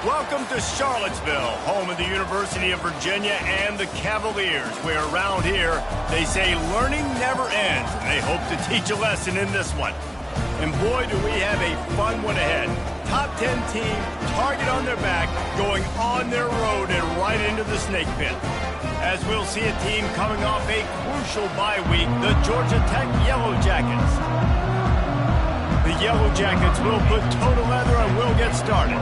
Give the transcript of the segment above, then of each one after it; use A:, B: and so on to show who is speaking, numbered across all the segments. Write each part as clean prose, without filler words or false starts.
A: Welcome to Charlottesville, home of the University of Virginia and the Cavaliers, where around here they say learning never ends. They hope to teach a lesson in this one. And boy, do we have a fun one ahead. Top 10 team, target on their back, going on their road and right into the snake pit. As we'll see a team coming off a crucial bye week, the Georgia Tech Yellow Jackets. The Yellow Jackets will put toe to leather and we'll get started.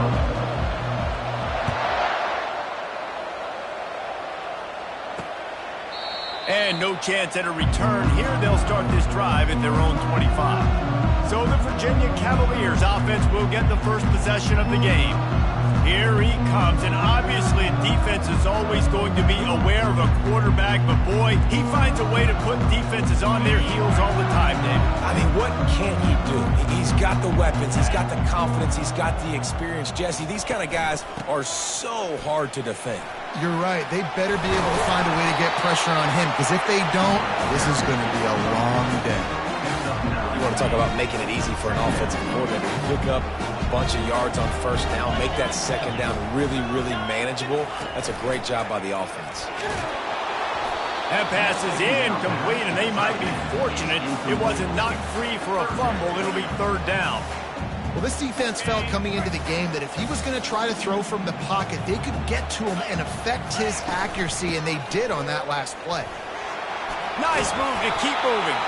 A: And no chance at a return. Here they'll start this drive at their own 25. So the Virginia Cavaliers offense will get the first possession of the game. Here he comes, and obviously defense is always going to be aware of a quarterback, but boy, he finds a way to put defenses on their heels all the time, David.
B: I mean, what can't he do? He's got the weapons, he's got the confidence, he's got the experience. Jesse, these kind of guys are so hard to defend.
C: You're right. They better be able to find a way to get pressure on him, because if they don't, this is going to be a long day.
B: You want to talk about making it easy for an offensive coordinator to pick up a bunch of yards on first down, make that second down really, really manageable. That's a great job by the offense.
A: That pass is incomplete, and they might be fortunate it wasn't knocked free for a fumble. It'll be third down.
C: Well, this defense felt coming into the game that if he was going to try to throw from the pocket, they could get to him and affect his accuracy, and they did on that last play.
A: Nice move to keep moving.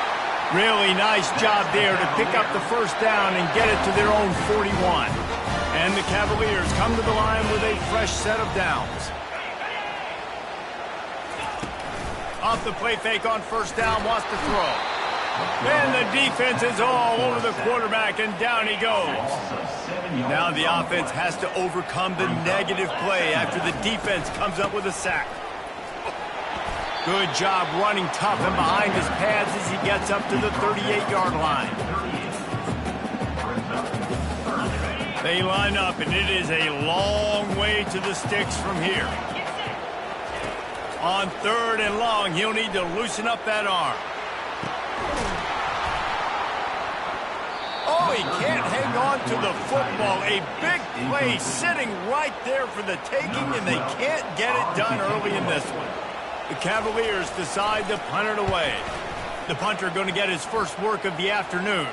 A: Really nice job there to pick up the first down and get it to their own 41. And the Cavaliers come to the line with a fresh set of downs. Off the play fake on first down, wants to throw. And the defense is all over the quarterback, and down he goes. Now the offense has to overcome the negative play after the defense comes up with a sack. Good job running tough and behind his pads as he gets up to the 38-yard line. They line up, and it is a long way to the sticks from here. On third and long, he'll need to loosen up that arm. Oh, he can't hang on to the football. A big play sitting right there for the taking, and they can't get it done early in this one. The Cavaliers decide to punt it away. The punter going to get his first work of the afternoon.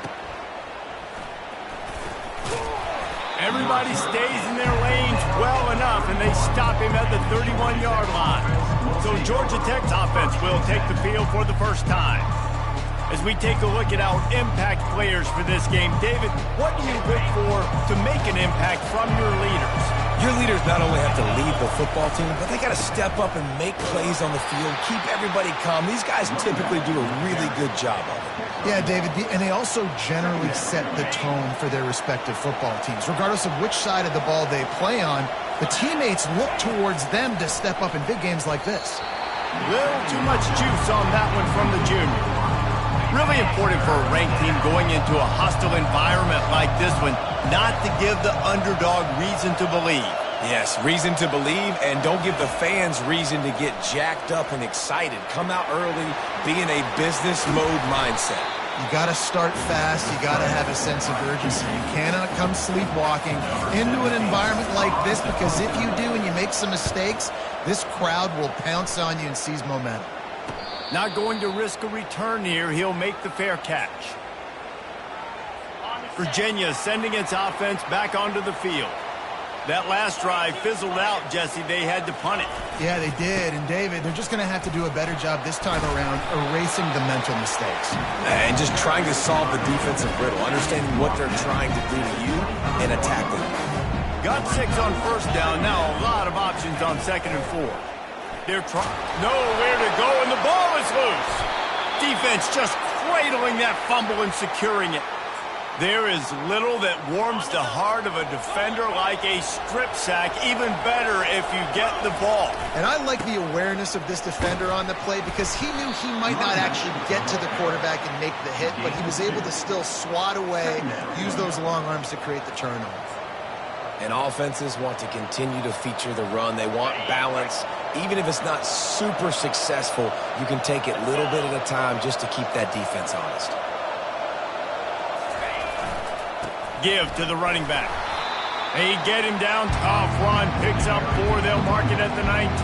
A: Everybody stays in their lanes well enough, and they stop him at the 31-yard line. So Georgia Tech's offense will take the field for the first time. As we take a look at our impact players for this game, David, what do you look for to make an impact from your leaders?
B: Your leaders not only have to lead the football team, but they got to step up and make plays on the field, keep everybody calm. These guys typically do a really good job of it.
C: Yeah, David, and they also generally set the tone for their respective football teams. Regardless of which side of the ball they play on, the teammates look towards them to step up in big games like this.
A: Little too much juice on that one from the junior. Really important for a ranked team going into a hostile environment like this one, not to give the underdog reason to believe.
B: Yes, reason to believe, and don't give the fans reason to get jacked up and excited. Come out early, be in a business mode mindset.
C: You got to start fast. You got to have a sense of urgency. You cannot come sleepwalking into an environment like this, because if you do and you make some mistakes, this crowd will pounce on you and seize momentum.
A: Not going to risk a return here. He'll make the fair catch. Virginia sending its offense back onto the field. That last drive fizzled out, Jesse. They had to punt it.
C: Yeah, they did. And, David, they're just going to have to do a better job this time around erasing the mental mistakes.
B: And just trying to solve the defensive riddle, understanding what they're trying to do to you and attacking.
A: Got 6 on first down. Now a lot of options on second and 4. They're trying nowhere to go, and the ball is loose. Defense just cradling that fumble and securing it. There is little that warms the heart of a defender like a strip sack. Even better if you get the ball.
C: And I like the awareness of this defender on the play, because he knew he might not actually get to the quarterback and make the hit, but he was able to still swat away, use those long arms to create the turnover.
B: And offenses want to continue to feature the run. They want balance. Even if it's not super successful, you can take it little bit at a time just to keep that defense honest.
A: Give to the running back. They get him down, tough run, picks up 4, they'll mark it at the 19.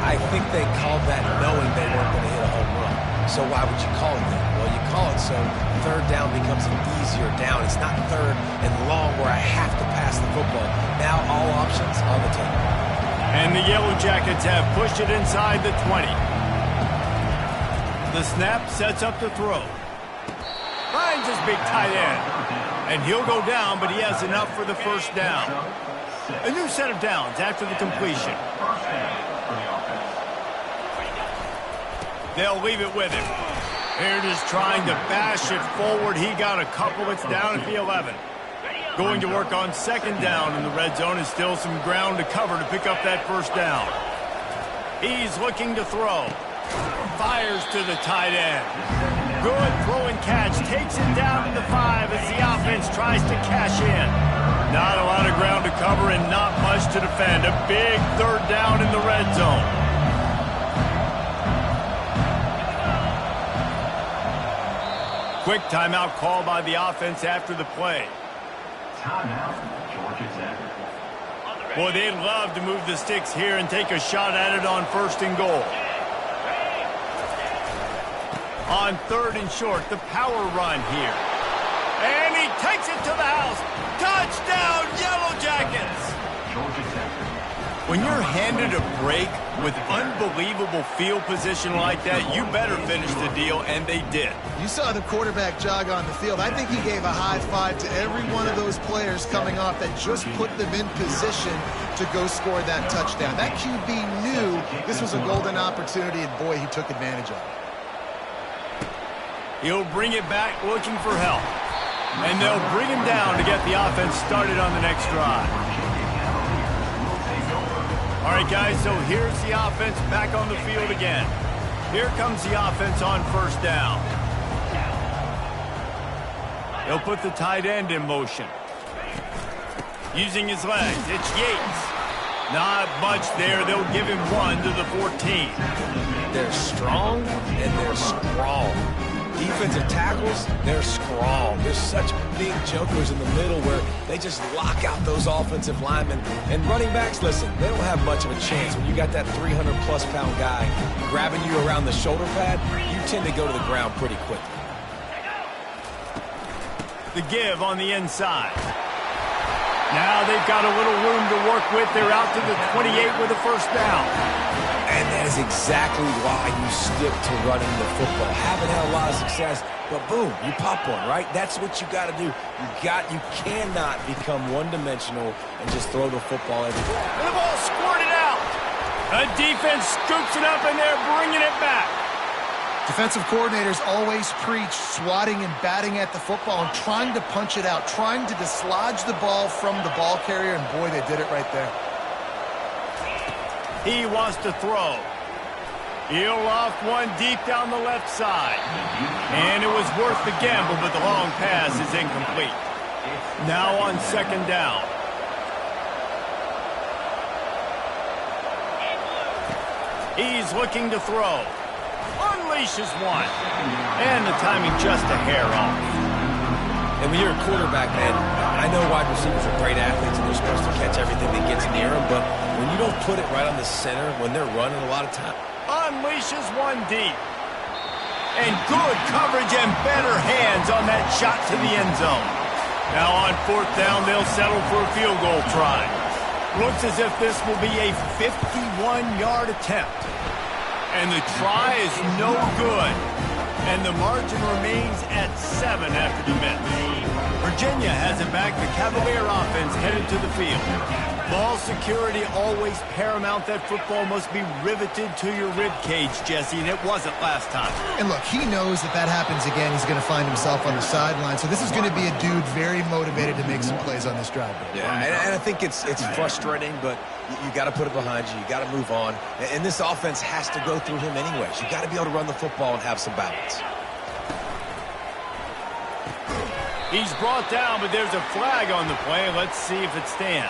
B: I think they called that knowing they weren't going to hit a home run. So why would you call it that? Well, you call it so third down becomes an easier down. It's not third and long where I have to pass the football. Now all options on the table.
A: And the Yellow Jackets have pushed it inside the 20. The snap sets up the throw. Finds his big tight end. And he'll go down, but he has enough for the first down. A new set of downs after the completion. They'll leave it with him. Here just trying to bash it forward. He got a couple. It's down at the 11. Going to work on second down in the red zone. Is still some ground to cover to pick up that first down. He's looking to throw. Fires to the tight end. Good throw and catch. Takes it down to the 5 as the offense tries to cash in. Not a lot of ground to cover and not much to defend. A big third down in the red zone. Quick timeout call by the offense after the play.
D: Timeout, Georgia Tech.
A: Boy, they'd love to move the sticks here and take a shot at it on first and goal. On third and short, the power run here. And he takes it to the house. Touchdown, Yellow Jackets!
D: Georgia Tech.
A: When you're handed a break with unbelievable field position like that, you better finish the deal, and they did.
C: You saw the quarterback jog on the field. I think he gave a high five to every one of those players coming off that just put them in position to go score that touchdown. That QB knew this was a golden opportunity, and boy, he took advantage of it.
A: He'll bring it back looking for help. And they'll bring him down to get the offense started on the next drive. All right, guys, so here's the offense back on the field again. Here comes the offense on first down. He'll put the tight end in motion. Using his legs, it's Yates. Not much there. They'll give him 1 to the 14.
B: They're strong and they're strong. Defensive tackles, they're strong. There's such big jokers in the middle where they just lock out those offensive linemen. And running backs, listen, they don't have much of a chance. When you got that 300-plus pound guy grabbing you around the shoulder pad, you tend to go to the ground pretty quickly.
A: The give on the inside. Now they've got a little room to work with. They're out to the 28 with a first down.
B: And that is exactly why you stick to running the football. Haven't had a lot of success, but boom, you pop one, right? That's what you got to do. You cannot become one-dimensional and just throw the football everywhere.
A: And the ball squirted out. The defense scoops it up, and they're bringing it back.
C: Defensive coordinators always preach swatting and batting at the football and trying to punch it out, trying to dislodge the ball from the ball carrier, and boy, they did it right there.
A: He wants to throw. He'll loft one deep down the left side. And it was worth the gamble, but the long pass is incomplete. Now on second down. He's looking to throw. Unleashes one. And the timing just a hair off.
B: And when you're a quarterback, man, I know wide receivers are great athletes and they're supposed to catch everything that gets near them, but when you don't put it right on the center when they're running a lot of time.
A: Unleashes one deep. And good coverage and better hands on that shot to the end zone. Now on fourth down, they'll settle for a field goal try. Looks as if this will be a 51-yard attempt. And the try is no good. And the margin remains at 7 after the miss. Virginia has it back. The Cavalier offense headed to the field. Ball security always paramount. That football must be riveted to your rib cage, Jesse, and it wasn't last time.
C: And look, he knows that happens again, he's going to find himself on the sideline. So this is going to be a dude very motivated to make some plays on this drive.
B: Yeah, and I think it's frustrating, but you got to put it behind you. You got to move on. And this offense has to go through him anyways. You got to be able to run the football and have some balance.
A: He's brought down, but there's a flag on the play. Let's see if it stands.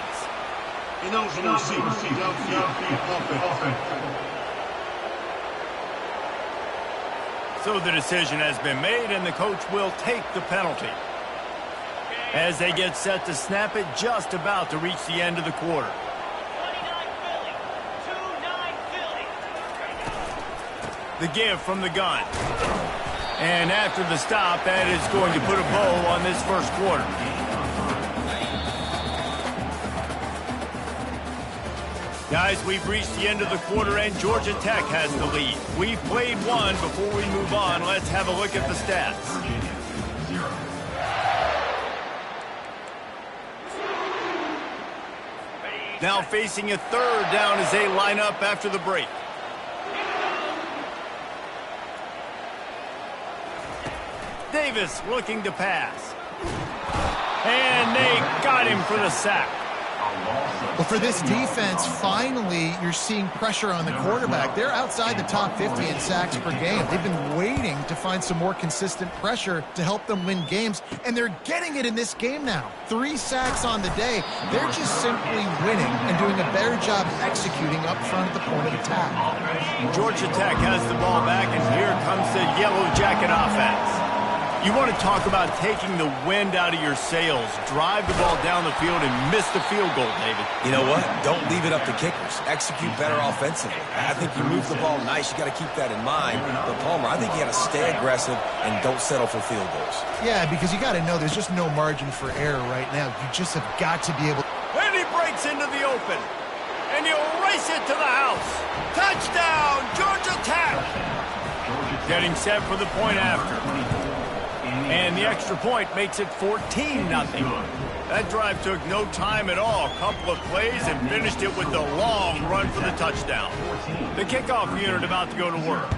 A: So the decision has been made, and the coach will take the penalty. as they get set to snap it just about to reach the end of the quarter. The give from the gun. And after the stop, that is going to put a bow on this first quarter. Guys, we've reached the end of the quarter, and Georgia Tech has the lead. We've played one. Before we move on, let's have a look at the stats. Now facing a third down as they line up after the break. Davis looking to pass. And they got him for the sack.
C: Well, for this defense, finally, you're seeing pressure on the quarterback. They're outside the top 50 in sacks per game. They've been waiting to find some more consistent pressure to help them win games, and they're getting it in this game now. 3 sacks on the day. They're just simply winning and doing a better job executing up front at the point of attack.
A: Georgia Tech has the ball back, and here comes the Yellow Jacket offense. You want to talk about taking the wind out of your sails. Drive the ball down the field and miss the field goal, David.
B: You know what? Don't leave it up to kickers. Execute better offensively. I think you move the ball nice. You got to keep that in mind. But Palmer, I think you got to stay aggressive and don't settle for field goals.
C: Yeah, because you got to know there's just no margin for error right now. You just have got to be able.
A: And he breaks into the open. And he'll race it to the house. Touchdown, Georgia Tech. Getting set for the point after. And the extra point makes it 14-0. That drive took no time at all. A couple of plays and finished it with the long run for the touchdown. The kickoff unit about to go to work.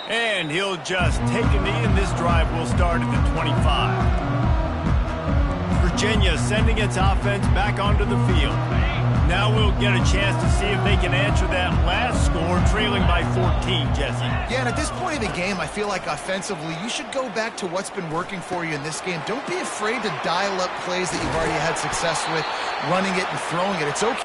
A: And he'll just take a knee, and this drive will start at the 25. Virginia sending its offense back onto the field. Now we'll get a chance to see if they can answer that last score, trailing by 14, Jesse.
C: Yeah, and at this point of the game, I feel like offensively, you should go back to what's been working for you in this game. Don't be afraid to dial up plays that you've already had success with, running it and throwing it. It's okay.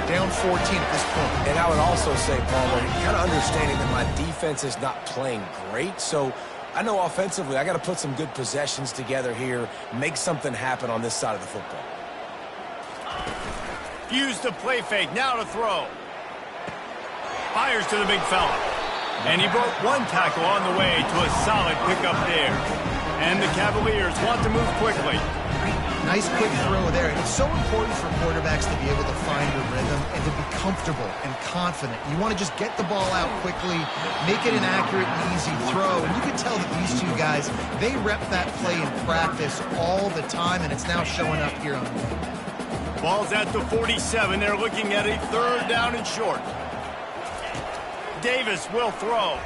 C: Down 14 at this point.
B: And I would also say, Palmer, kind of understanding that my defense is not playing great, so I know offensively I got to put some good possessions together here, make something happen on this side of the football.
A: Use the play fake, now to throw. Fires to the big fella. And he broke one tackle on the way to a solid pickup there. And the Cavaliers want to move quickly.
C: Nice quick throw there. And it's so important for quarterbacks to be able to find a rhythm and to be comfortable and confident. You want to just get the ball out quickly, make it an accurate and easy throw. And you can tell that these two guys, they rep that play in practice all the time, and it's now showing up here on the game.
A: Ball's at the 47. They're looking at a third down and short. Davis will throw.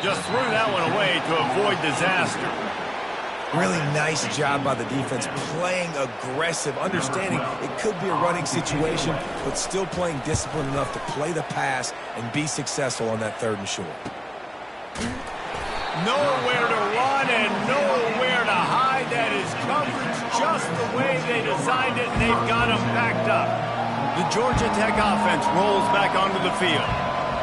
A: Just threw that one away to avoid disaster.
B: Really nice job by the defense, playing aggressive, understanding it could be a running situation, but still playing disciplined enough to play the pass and be successful on that third and short.
A: Nowhere to run and nowhere to hide. That is coverage just the way they designed it, and they've got them backed up. The Georgia Tech offense rolls back onto the field.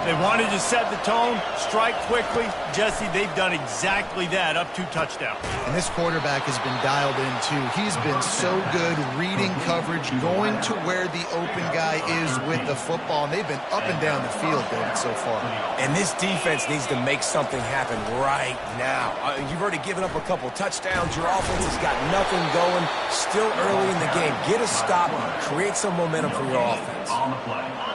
A: They wanted to set the tone, strike quickly. Jesse, they've done exactly that, up 2 touchdowns.
C: And this quarterback has been dialed in, too. He's been so good reading coverage, going to where the open guy is with the football. And they've been up and down the field, David, so far.
B: And this defense needs to make something happen right now. You've already given up a couple touchdowns. Your offense has got nothing going. Still early in the game. Get a stop. Create some momentum for your offense.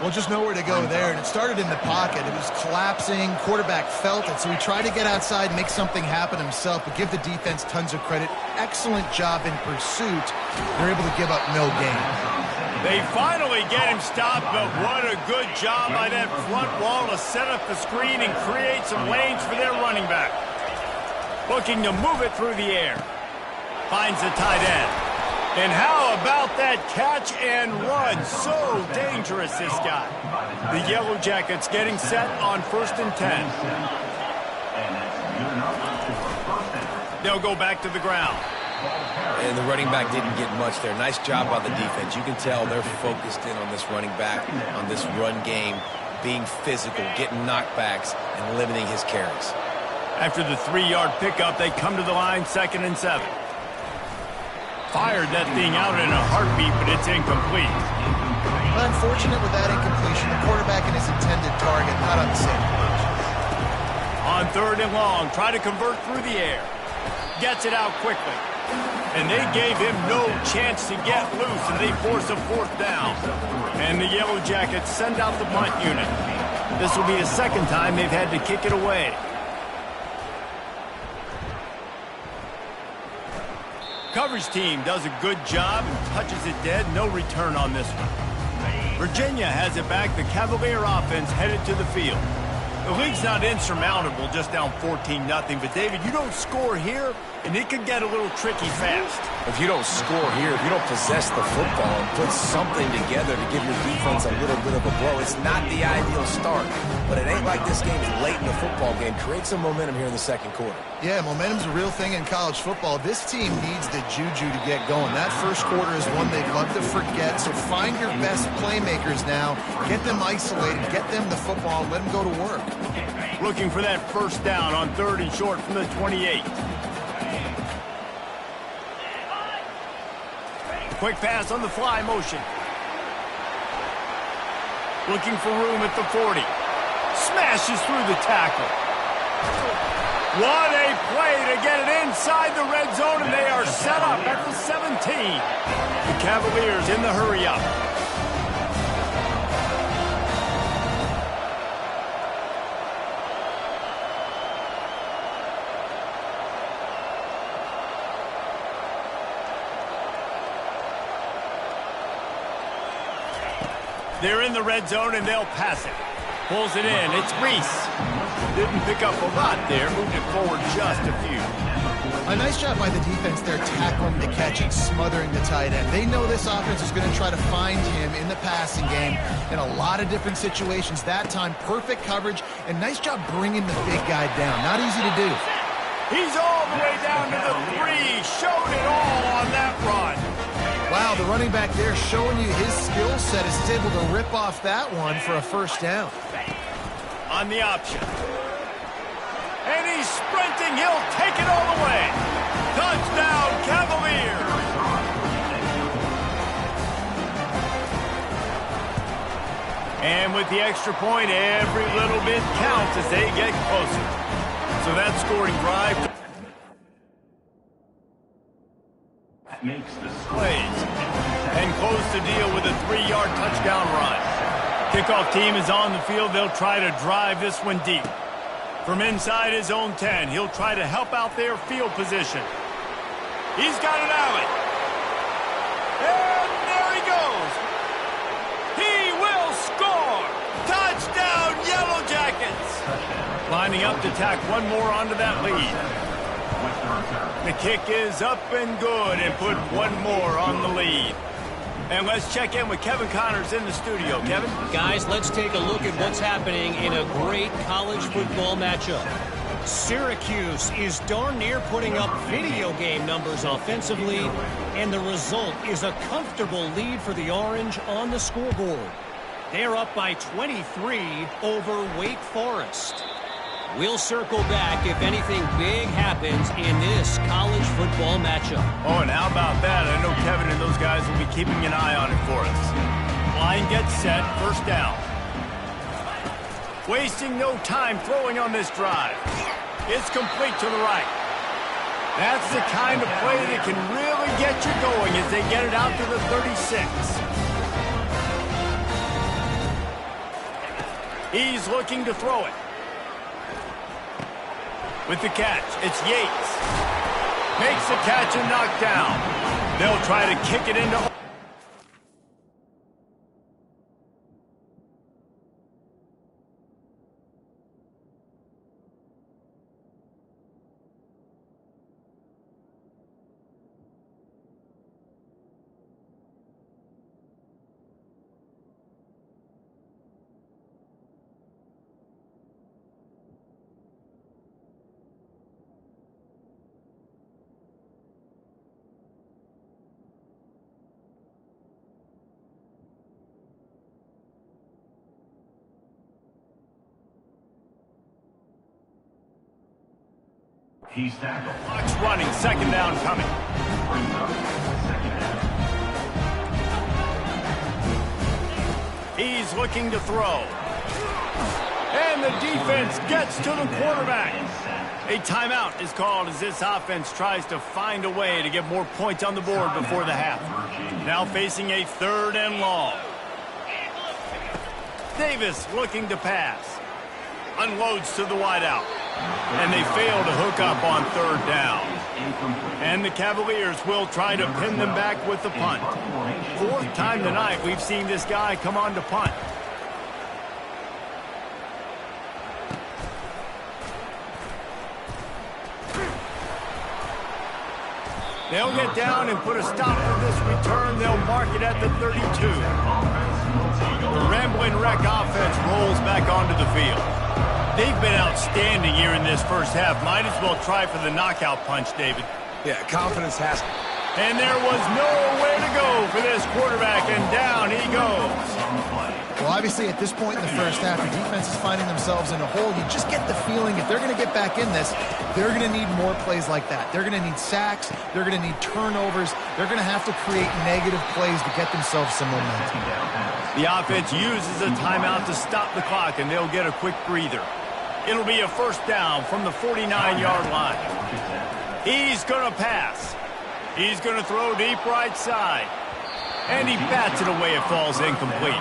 C: Well, just nowhere to go there. And it started in the pocket. It was collapsing. Quarterback felt it. So he tried to get outside, make something happen himself, but give the defense tons of credit. Excellent job in pursuit. They're able to give up no gain.
A: They finally get him stopped, but what a good job by that front wall to set up the screen and create some lanes for their running back. Looking to move it through the air. Finds the tight end. And how about that catch and run? So dangerous, this guy. The Yellow Jackets getting set on 1st and 10. They'll go back to the ground.
B: And the running back didn't get much there. Nice job by the defense. You can tell they're focused in on this running back, on this run game, being physical, getting knockbacks, and limiting his carries.
A: After the 3-yard pickup, they come to the line 2nd and 7. Fired that thing out in a heartbeat, but it's incomplete.
C: Unfortunate with that incompletion. The quarterback and his intended target not on the same page.
A: On 3rd and long, try to convert through the air. Gets it out quickly. And they gave him no chance to get loose, and they force a 4th down. And the Yellow Jackets send out the punt unit. This will be the 2nd time they've had to kick it away. Coverage team does a good job and touches it dead. No return on this one. Virginia has it back. The Cavalier offense headed to the field. The lead's not insurmountable, just down 14-0. But, David, you don't score here, and it could get a little tricky fast.
B: If you don't score here, if you don't possess the football and put something together to give your defense a little bit of a blow, it's not the ideal start. But it ain't like this game's late in the football game. Create some momentum here in the 2nd quarter.
C: Yeah, momentum's a real thing in college football. This team needs the juju to get going. That 1st quarter is one they'd love to forget. So find your best playmakers now. Get them isolated. Get them the football. Let them go to work.
A: Looking for that 1st down on 3rd and short from the 28. Quick pass on the fly motion. Looking for room at the 40. Smashes through the tackle. What a play to get it inside the red zone, and they are set up at the 17. The Cavaliers in the hurry-up. They're in the red zone, and they'll pass it. Pulls it in. It's Reese. Didn't pick up a lot there. Moved it forward just a few.
C: A nice job by the defense there, tackling the catch and smothering the tight end. They know this offense is going to try to find him in the passing game in a lot of different situations. That time, perfect coverage, and nice job bringing the big guy down. Not easy to do.
A: He's all the way down to the 3. Showed it all on that run.
C: Wow, the running back there showing you his skill set is able to rip off that one for a 1st down.
A: On the option. And he's sprinting. He'll take it all the way. Touchdown, Cavaliers. And with the extra point, every little bit counts as they get closer. So that scoring drive
D: makes the
A: plays and close the deal with a 3-yard touchdown run. Kickoff team is on the field. They'll try to drive this one deep. From inside his own 10, he'll try to help out their field position. He's got an alley. And there he goes. He will score. Touchdown, Yellow Jackets. Lining up to tack one more onto that lead. The kick is up and good and put one more on the lead. And let's check in with Kevin Connors in the studio. Kevin?
E: Guys, let's take a look at what's happening in a great college football matchup. Syracuse is darn near putting up video game numbers offensively, and the result is a comfortable lead for the Orange on the scoreboard. They're up by 23 over Wake Forest. We'll circle back if anything big happens in this college football matchup.
A: Oh, and how about that? I know Kevin and those guys will be keeping an eye on it for us. Line gets set, 1st down. Wasting no time throwing on this drive. It's complete to the right. That's the kind of play that can really get you going as they get it out to the 36. He's looking to throw it. With the catch, it's Yates. Makes the catch and knocked down. They'll try to kick it into...
D: He's tackled.
A: Clock's running, second down coming.
D: Brings up second down.
A: He's looking to throw. And the defense gets to the quarterback. A timeout is called as this offense tries to find a way to get more points on the board before the half. Now facing a 3rd and long. Davis looking to pass. Unloads to the wideout. And they fail to hook up on 3rd down. And the Cavaliers will try to pin them back with the punt. 4th time tonight we've seen this guy come on to punt. They'll get down and put a stop to this return. They'll mark it at the 32. The Rambling Wreck offense rolls back onto the field. They've been outstanding here in this first half. Might as well try for the knockout punch, David.
B: Yeah, confidence has...
A: And there was nowhere to go for this quarterback, and down he goes.
C: Well, obviously, at this point in the first half, the defense is finding themselves in a hole. You just get the feeling if they're going to get back in this, they're going to need more plays like that. They're going to need sacks. They're going to need turnovers. They're going to have to create negative plays to get themselves some momentum.
A: The offense uses a timeout to stop the clock, and they'll get a quick breather. It'll be a first down from the 49-yard line. He's going to pass. He's going to throw deep right side. And he bats it away. It falls incomplete.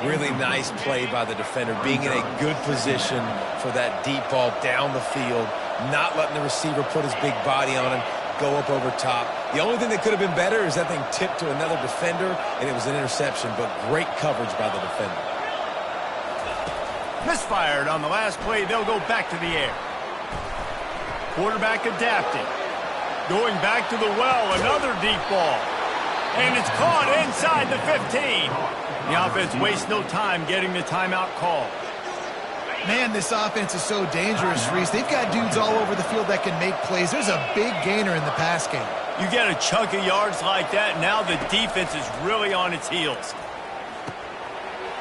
B: Really nice play by the defender, being in a good position for that deep ball down the field, not letting the receiver put his big body on him, go up over top. The only thing that could have been better is that thing tipped to another defender, and it was an interception, but great coverage by the defender.
A: Misfired on the last play. They'll go back to the air. Quarterback adapting. Going back to the well, another deep ball. And it's caught inside the 15. The offense wastes no time getting the timeout call.
C: Man, this offense is so dangerous, Reese. They've got dudes all over the field that can make plays. There's a big gainer in the pass game.
A: You get a chunk of yards like that, now the defense is really on its heels.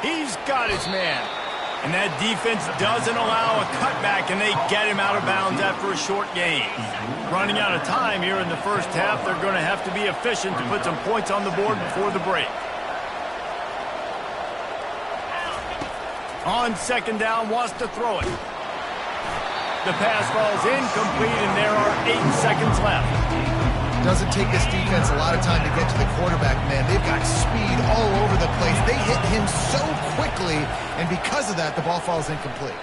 A: He's got his man. And that defense doesn't allow a cutback, and they get him out of bounds after a short gain. Running out of time here in the first half, they're going to have to be efficient to put some points on the board before the break. On second down, wants to throw it. The pass falls incomplete, and there are 8 seconds left.
C: Doesn't take this defense a lot of time to get to the quarterback, man. They've got speed all over the place. They hit him so quickly, and because of that, the ball falls incomplete.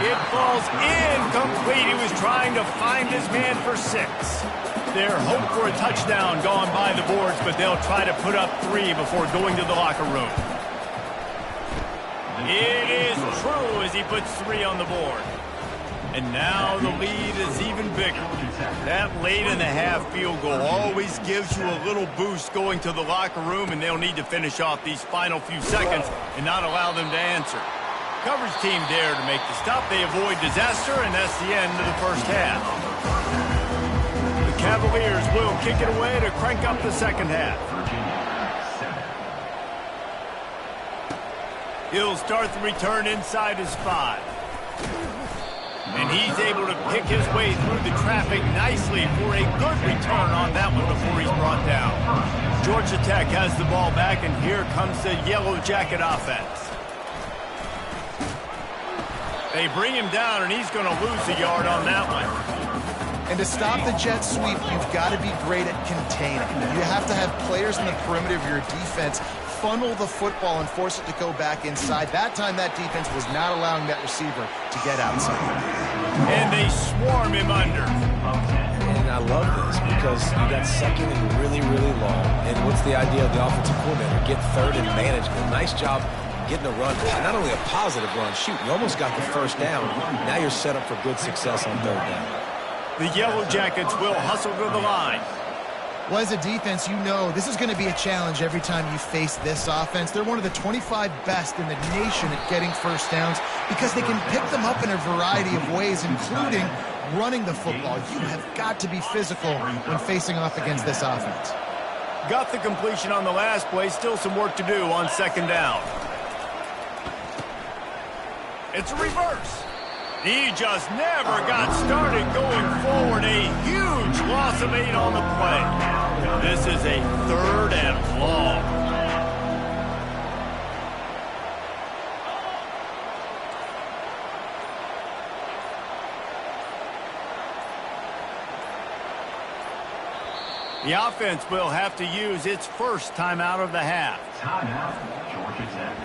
A: It falls incomplete. He was trying to find his man for 6. Their hope for a touchdown gone by the boards, but they'll try to put up 3 before going to the locker room. It is true as he puts 3 on the board. And now the lead is even bigger. That late-in-the-half field goal always gives you a little boost going to the locker room, and they'll need to finish off these final few seconds and not allow them to answer. Coverage team there to make the stop. They avoid disaster, and that's the end of the first half. The Cavaliers will kick it away to crank up the second half. He'll start the return inside his 5. And he's able to pick his way through the traffic nicely for a good return on that one before he's brought down. Georgia Tech has the ball back, and here comes the Yellow Jacket offense. They bring him down, and he's going to lose a yard on that one.
C: And to stop the jet sweep, you've got to be great at containing. You have to have players in the perimeter of your defense funnel the football and force it to go back inside. That time, that defense was not allowing that receiver to get outside.
A: And they swarm him under.
B: And I love this because you got second and really, really long. And what's the idea of the offensive coordinator? Get third and management. Nice job getting a run. Not only a positive run, shoot, you almost got the first down. Now you're set up for good success on 3rd down.
A: The Yellow Jackets will hustle to the line.
C: Well, as a defense, you know this is going to be a challenge every time you face this offense. They're one of the 25 best in the nation at getting first downs because they can pick them up in a variety of ways, including running the football. You have got to be physical when facing off against this offense.
A: Got the completion on the last play. Still some work to do on second down. It's a reverse. He just never got started going forward. A huge loss of 8 on the play. This is a 3rd and long. The offense will have to use its first timeout of the half.
D: Timeout, Georgia Tech.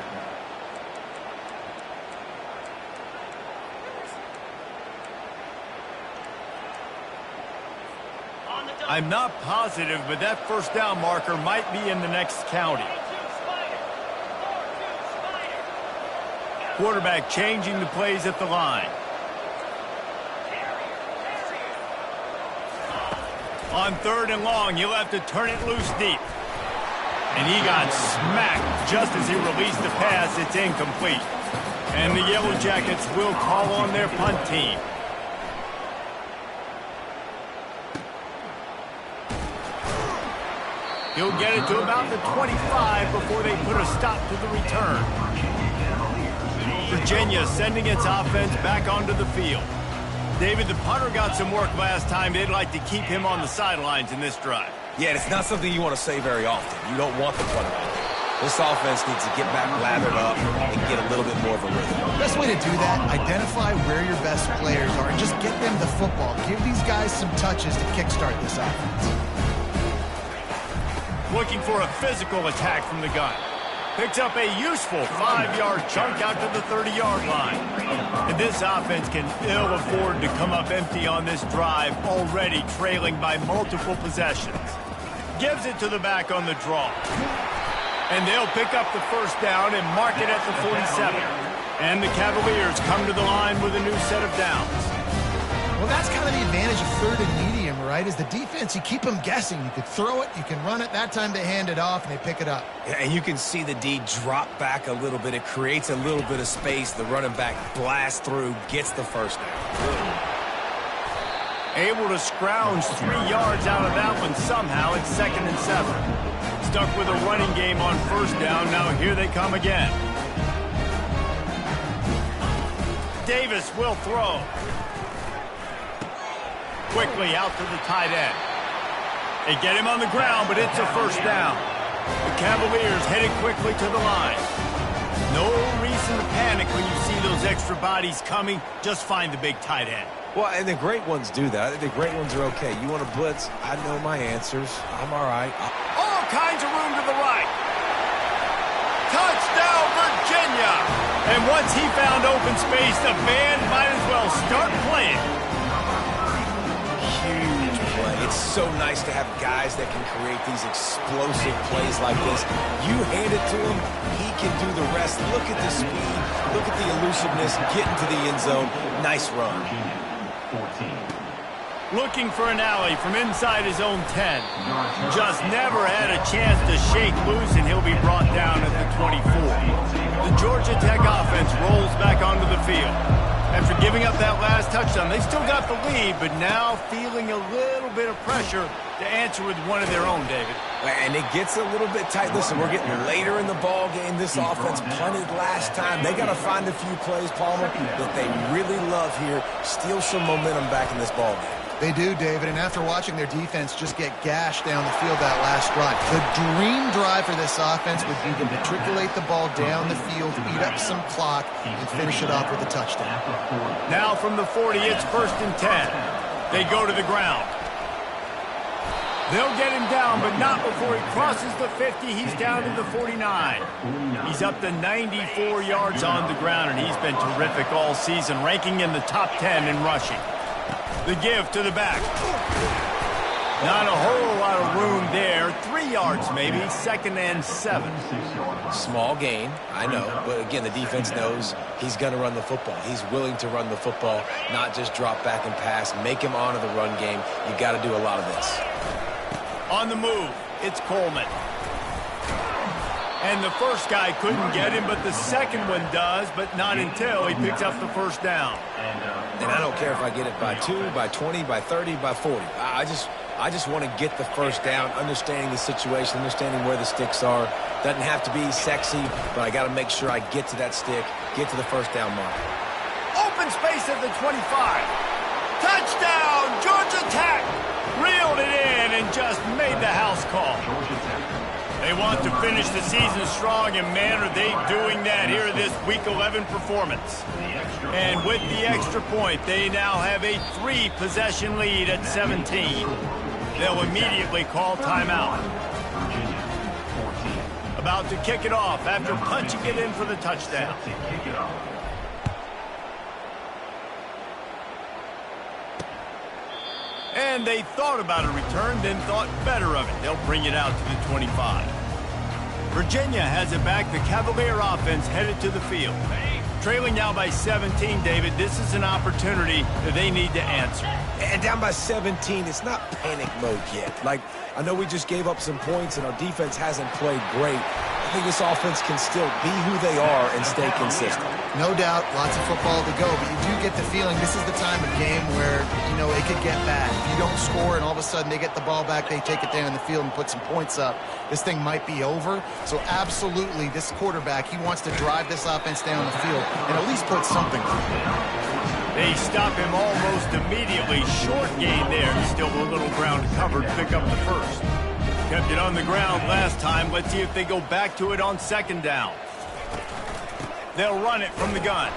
A: I'm not positive, but that first down marker might be in the next county. Quarterback changing the plays at the line. On 3rd and long, he'll have to turn it loose deep. And he got smacked just as he released the pass. It's incomplete. And the Yellow Jackets will call on their punt team. He'll get it to about the 25 before they put a stop to the return. Virginia sending its offense back onto the field. David, the punter got some work last time. They'd like to keep him on the sidelines in this drive.
B: Yeah, it's not something you want to say very often. You don't want the punter out there. This offense needs to get back lathered up and get a little bit more of a rhythm.
C: Best way to do that, identify where your best players are and just get them the football. Give these guys some touches to kickstart this offense.
A: Looking for a physical attack from the gun. Picks up a useful 5-yard chunk out to the 30-yard line. And this offense can ill afford to come up empty on this drive, already trailing by multiple possessions. Gives it to the back on the draw. And they'll pick up the first down and mark it at the 47. And the Cavaliers come to the line with a new set of downs.
C: Well, that's kind of the advantage of 3rd and medium, right? Is the defense, you keep them guessing. You could throw it, you can run it. That time they hand it off and they pick it up.
B: Yeah, and you can see the D drop back a little bit. It creates a little bit of space. The running back blasts through, gets the first down.
A: Able to scrounge 3 yards out of that one somehow. It's 2nd and 7. Stuck with a running game on first down. Now here they come again. Davis will throw. Quickly out to the tight end. They get him on the ground, but it's a first down. The Cavaliers headed quickly to the line. No reason to panic when you see those extra bodies coming. Just find the big tight end.
B: Well, and the great ones do that. I think the great ones are okay. You want to blitz? I know my answers. I'm all right.
A: All kinds of room to the right. Touchdown, Virginia! And once he found open space, the band might as well start playing.
B: Huge play. It's so nice to have guys that can create these explosive plays like this. You hand it to him, he can do the rest. Look at the speed. Look at the elusiveness. Get into the end zone. Nice run.
D: 14.
A: Looking for an alley from inside his own 10. Just never had a chance to shake loose, and he'll be brought down at the 24. The Georgia Tech offense rolls back onto the field. After giving up that last touchdown, they still got the lead, but now feeling a little bit of pressure to answer with one of their own, David.
B: And it gets a little bit tight. Listen, we're getting later in the ball game. This offense punted last time. They got to find a few plays, Palmer, that they really love here. Steal some momentum back in this ball game.
C: They do, David, and after watching their defense just get gashed down the field that last drive, the dream drive for this offense would be to matriculate the ball down the field, eat up some clock, and finish it off with a touchdown.
A: Now from the 40, it's 1st and 10. They go to the ground. They'll get him down, but not before he crosses the 50. He's down to the 49. He's up to 94 yards on the ground, and he's been terrific all season, ranking in the top 10 in rushing. The give to the back. Not a whole lot of room there. 3 yards maybe. 2nd and 7.
B: Small gain, I know. But again, the defense knows he's going to run the football. He's willing to run the football, not just drop back and pass. Make him honor the run game. You got to do a lot of this.
A: On the move, it's Coleman. And the first guy couldn't get him, but the second one does, but not until he picks up the first down.
B: And I don't care if I get it by 2, by 20, by 30, by 40. I just want to get the first down, understanding the situation, understanding where the sticks are. Doesn't have to be sexy, but I got to make sure I get to that stick, get to the first down mark.
A: Open space at the 25. Touchdown, Georgia Tech! Reeled it in and just made the house call. They want to finish the season strong, and man, are they doing that here in this Week 11 performance. And with the extra point, they now have a 3-possession lead at 17. They'll immediately call timeout. About to kick it off after punching it in for the touchdown. And they thought about a return, then thought better of it. They'll bring it out to the 25. Virginia has it back. The Cavalier offense headed to the field. Trailing now by 17, David. This is an opportunity that they need to answer.
B: And down by 17, it's not panic mode yet. Like, I know we just gave up some points and our defense hasn't played great. I think this offense can still be who they are and stay consistent.
C: No doubt, lots of football to go, but you do get the feeling this is the time of game where, you know, it could get bad. If you don't score and all of a sudden they get the ball back, they take it down in the field and put some points up, this thing might be over. So absolutely, this quarterback, he wants to drive this offense down the field and at least put something on it.
A: They stop him almost immediately. Short gain there. Still a little ground covered. Pick up the first. Kept it on the ground last time. Let's see if they go back to it on second down. They'll run it from the gun.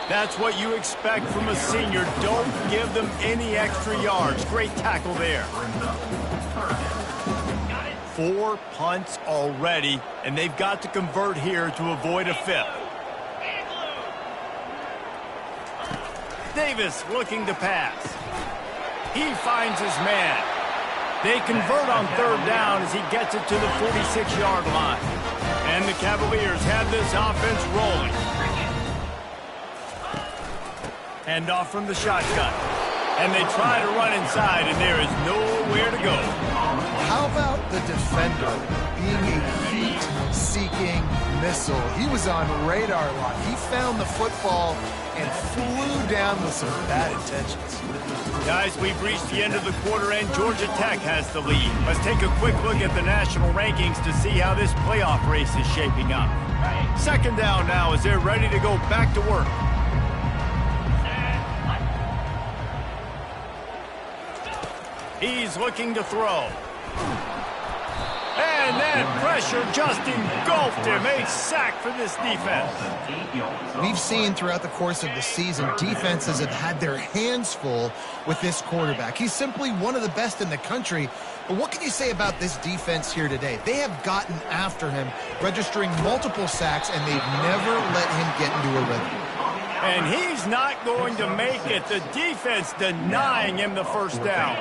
A: That's what you expect from a senior. Don't give them any extra yards. Great tackle there. 4 punts already, and they've got to convert here to avoid a 5th. Davis looking to pass. He finds his man. They convert on third down as he gets it to the 46-yard line. And the Cavaliers have this offense rolling. Hand off from the shotgun. And they try to run inside, and there is nowhere to go.
C: How about the defender being a heat-seeking missile? He was on radar lock. He found the football and flew down with some bad intentions.
A: Guys, we've reached the end of the quarter, and Georgia Tech has the lead. Let's take a quick look at the national rankings to see how this playoff race is shaping up. Second down now as they're ready to go back to work. He's looking to throw. And that pressure just engulfed him. A sack for this defense.
C: We've seen throughout the course of the season, defenses have had their hands full with this quarterback. He's simply one of the best in the country. But what can you say about this defense here today? They have gotten after him, registering multiple sacks, and they've never let him get into a rhythm.
A: And he's not going to make it. The defense denying him the first down.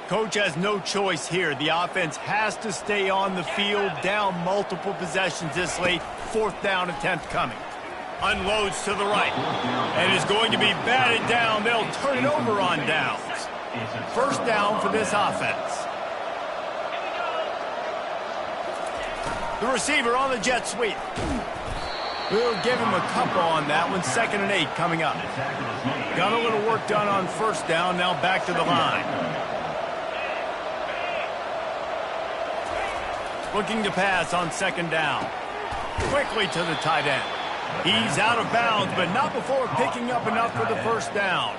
A: Coach has no choice here. The offense has to stay on the field, down multiple possessions this late. Fourth down attempt coming. Unloads to the right. And is going to be batted down. They'll turn it over on downs. First down for this offense. The receiver on the jet sweep. We'll give him a couple on that one. 2nd and 8 coming up. Got a little work done on first down. Now back to the line. Looking to pass on second down. Quickly to the tight end. He's out of bounds, but not before picking up enough for the first down.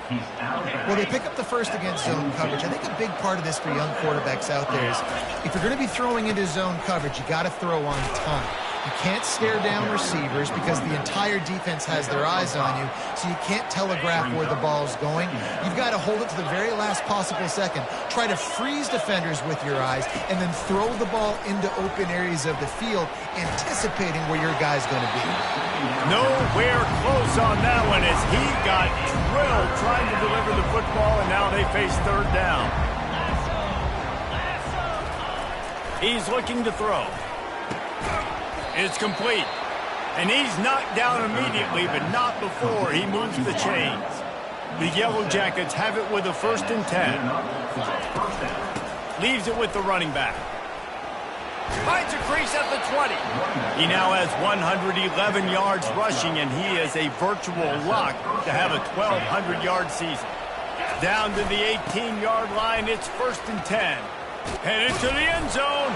C: Well, they pick up the first against zone coverage. I think a big part of this for young quarterbacks out there is if you're going to be throwing into zone coverage, you got to throw on time. You can't stare down receivers because the entire defense has their eyes on you, so you can't telegraph where the ball's going. You've got to hold it to the very last possible second. Try to freeze defenders with your eyes and then throw the ball into open areas of the field, anticipating where your guy's going to be.
A: Nowhere close on that one as he got drilled trying to deliver the football, and now they face third down. He's looking to throw. It's complete. And he's knocked down immediately, but not before he moves the chains. The Yellow Jackets have it with a 1st and 10. Leaves it with the running back. Finds a crease at the 20. He now has 111 yards rushing, and he is a virtual lock to have a 1,200-yard season. Down to the 18-yard line, it's 1st and 10. Headed to the end zone.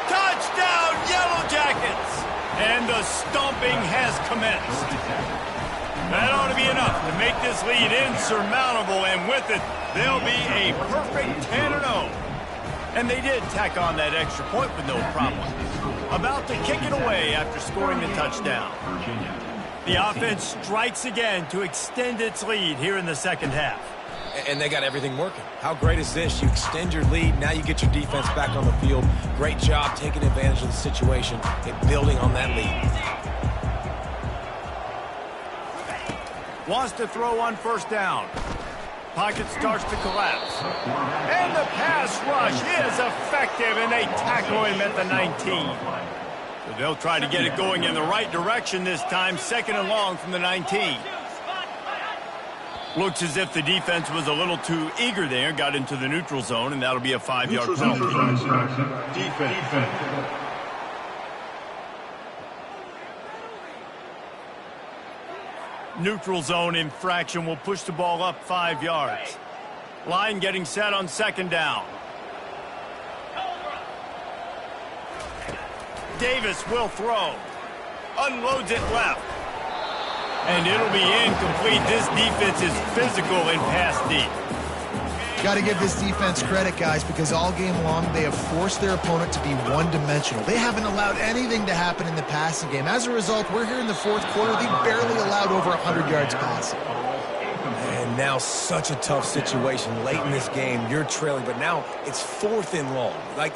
A: Touchdown, Yellow Jackets! And the stomping has commenced. That ought to be enough to make this lead insurmountable, and with it, they'll be a perfect 10-0. And they did tack on that extra point with no problem. About to kick it away after scoring the touchdown. The offense strikes again to extend its lead here in the second half.
B: And they got everything working. How great is this? You extend your lead, now you get your defense back on the field. Great job taking advantage of the situation and building on that lead.
A: Wants to throw on first down. Pocket starts to collapse. And the pass rush is effective, and they tackle him at the 19. So they'll try to get it going in the right direction this time, 2nd and long from the 19. Looks as if the defense was a little too eager there, got into the neutral zone, and that'll be a 5-yard penalty. Defense. Neutral zone infraction will push the ball up 5 yards. Line getting set on 2nd down. Davis will throw. Unloads it left. And it'll be incomplete. This defense is physical and pass deep.
C: Got to give this defense credit, guys, because all game long they have forced their opponent to be one-dimensional. They haven't allowed anything to happen in the passing game. As a result, we're here in the 4th quarter. They barely allowed over 100 yards passing.
B: And now such a tough situation late in this game. You're trailing, but now it's 4th and long. Like,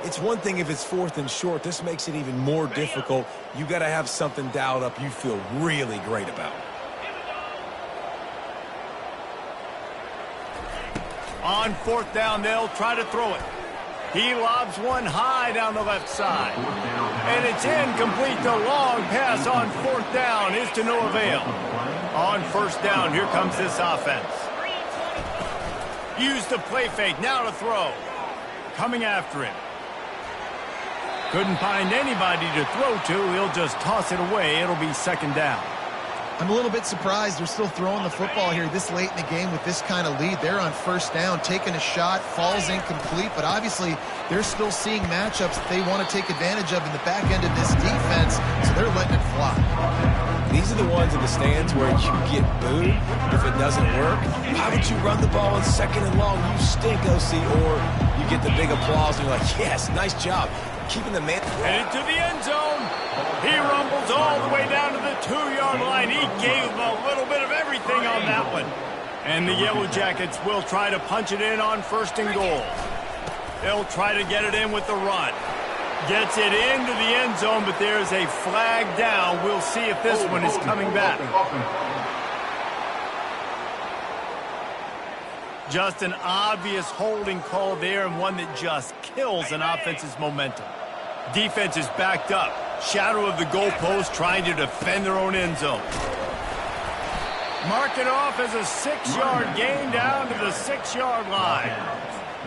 B: it's one thing if it's 4th and short. This makes it even more difficult. You got to have something dialed up you feel really great about.
A: On 4th down, they'll try to throw it. He lobs one high down the left side. And it's incomplete. The long pass on 4th down is to no avail. On 1st down, here comes this offense. Use the play fake, now to throw. Coming after him. Couldn't find anybody to throw to. He'll just toss it away. It'll be 2nd down.
C: I'm a little bit surprised they're still throwing the football here this late in the game with this kind of lead. They're on 1st down, taking a shot, falls incomplete, but obviously they're still seeing matchups that they want to take advantage of in the back end of this defense, so they're letting it fly.
B: These are the ones in the stands where you get booed if it doesn't work. Why would you run the ball on 2nd and long? You stink, OC. Or you get the big applause and you're like, yes, nice job. Keeping the man.
A: Headed to the end zone. He rumbles all the way down to the 2-yard line. He gave a little bit of everything on that one. And the Yellow Jackets will try to punch it in on 1st and goal. They'll try to get it in with the run. Gets it into the end zone, but there's a flag down. We'll see if this one is coming back. Just an obvious holding call there, and one that just kills an offense's momentum. Defense is backed up. Shadow of the goalpost, trying to defend their own end zone. Mark it off as a 6-yard gain down to the 6-yard line.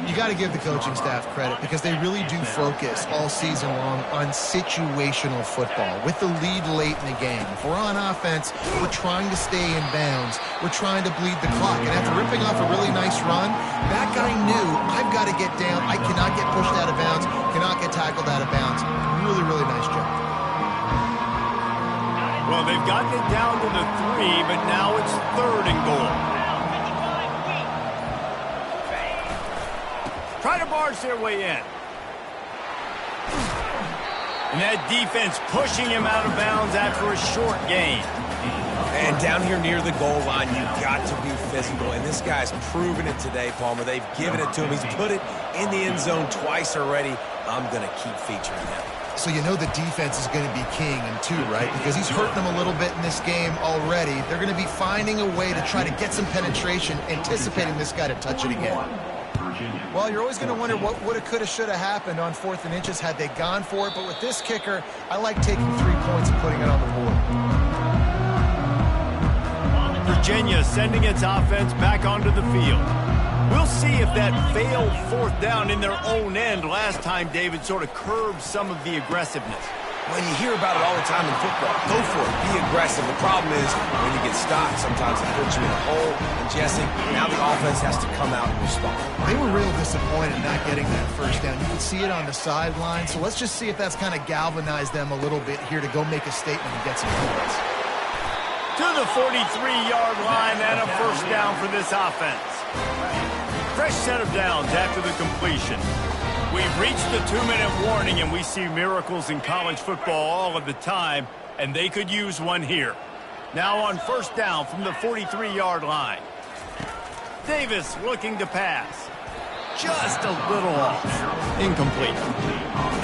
C: You got to give the coaching staff credit because they really do focus all season long on situational football with the lead late in the game. If we're on offense, we're trying to stay in bounds. We're trying to bleed the clock. And after ripping off a really nice run, that guy knew, I've got to get down. I cannot get pushed out of bounds, cannot get tackled out of bounds. Really, really nice job.
A: Well, they've gotten it down to the 3, but now it's 3rd and goal. Try to barge their way in. And that defense pushing him out of bounds after a short gain.
B: And down here near the goal line, you've got to be physical. And this guy's proven it today, Palmer. They've given it to him. He's put it in the end zone twice already. I'm going to keep featuring him.
C: So you know the defense is going to be king in 2, right? Because he's hurting them a little bit in this game already. They're going to be finding a way to try to get some penetration, anticipating this guy to touch it again. Well, you're always going to wonder what woulda, coulda, shoulda happened on 4th and inches had they gone for it. But with this kicker, I like taking 3 points and putting it on the board.
A: Virginia sending its offense back onto the field. We'll see if that failed 4th down in their own end last time, David, sort of curbed some of the aggressiveness.
B: When you hear about it all the time in football, go for it, be aggressive. The problem is when you get stopped, sometimes it puts you in a hole. And Jesse, now the offense has to come out and respond.
C: They were real disappointed not getting that 1st down. You could see it on the sideline. So let's just see if that's kind of galvanized them a little bit here to go make a statement and get some points.
A: To the 43-yard line and a first down for this offense. Fresh set of downs after the completion. We've reached the 2-minute warning, and we see miracles in college football all of the time, and they could use one here. Now on first down from the 43-yard line. Davis looking to pass. Just a little off. Incomplete.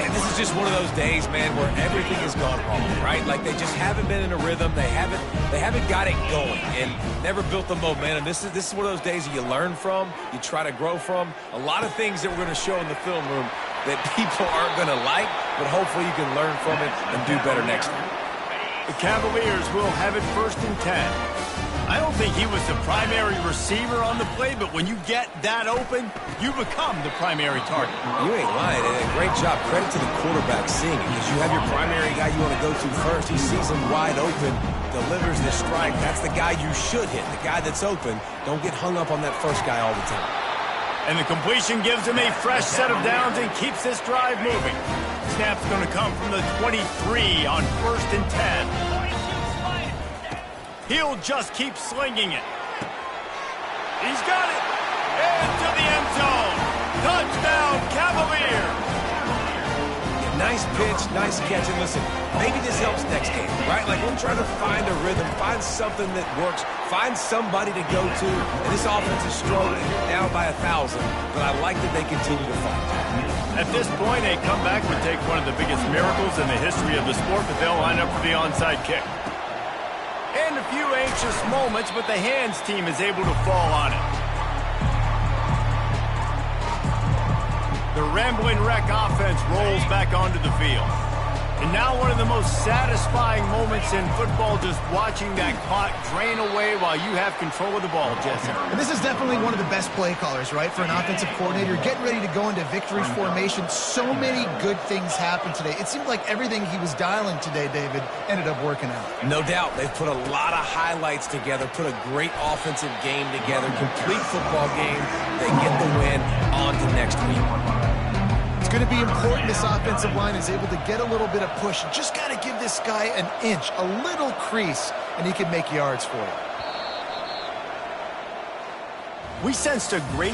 B: And this is just one of those days, man, where everything has gone wrong, right? Like they just haven't been in a rhythm. They haven't got it going and never built the momentum. This is one of those days that you learn from, you try to grow from. A lot of things that we're going to show in the film room that people aren't going to like, but hopefully you can learn from it and do better next time.
A: The Cavaliers will have it 1st and 10. I don't think he was the primary receiver on the play, but when you get that open, you become the primary target.
B: You ain't lying, and a great job. Credit to the quarterback seeing it, because you have your primary guy you want to go to first. He sees him wide open, delivers the strike. That's the guy you should hit, the guy that's open. Don't get hung up on that first guy all the time.
A: And the completion gives him a fresh set of downs and keeps this drive moving. Snap's going to come from the 23 on 1st and 10. He'll just keep slinging it. He's got it. Into the end zone. Touchdown, Cavaliers.
B: Yeah, nice pitch, nice catch. And listen, maybe this helps next game, right? Like we're trying to find a rhythm, find something that works, find somebody to go to. And this offense is struggling down by 1,000, but I like that they continue to fight.
A: At this point, a comeback would take one of the biggest miracles in the history of the sport, but they'll line up for the onside kick. And a few anxious moments, but the hands team is able to fall on it. The Rambling Wreck offense rolls back onto the field. And now one of the most satisfying moments in football, just watching that clock drain away while you have control of the ball, Jesse.
C: And this is definitely one of the best play callers, right, for an offensive coordinator. Getting ready to go into victory formation. So many good things happened today. It seemed like everything he was dialing today, David, ended up working out.
B: No doubt. They've put a lot of highlights together, put a great offensive game together, complete football game. They get the win. On to next week.
C: It's going to be important this offensive line is able to get a little bit of push. Just got to give this guy an inch, a little crease, and he can make yards for you.
A: We sensed a great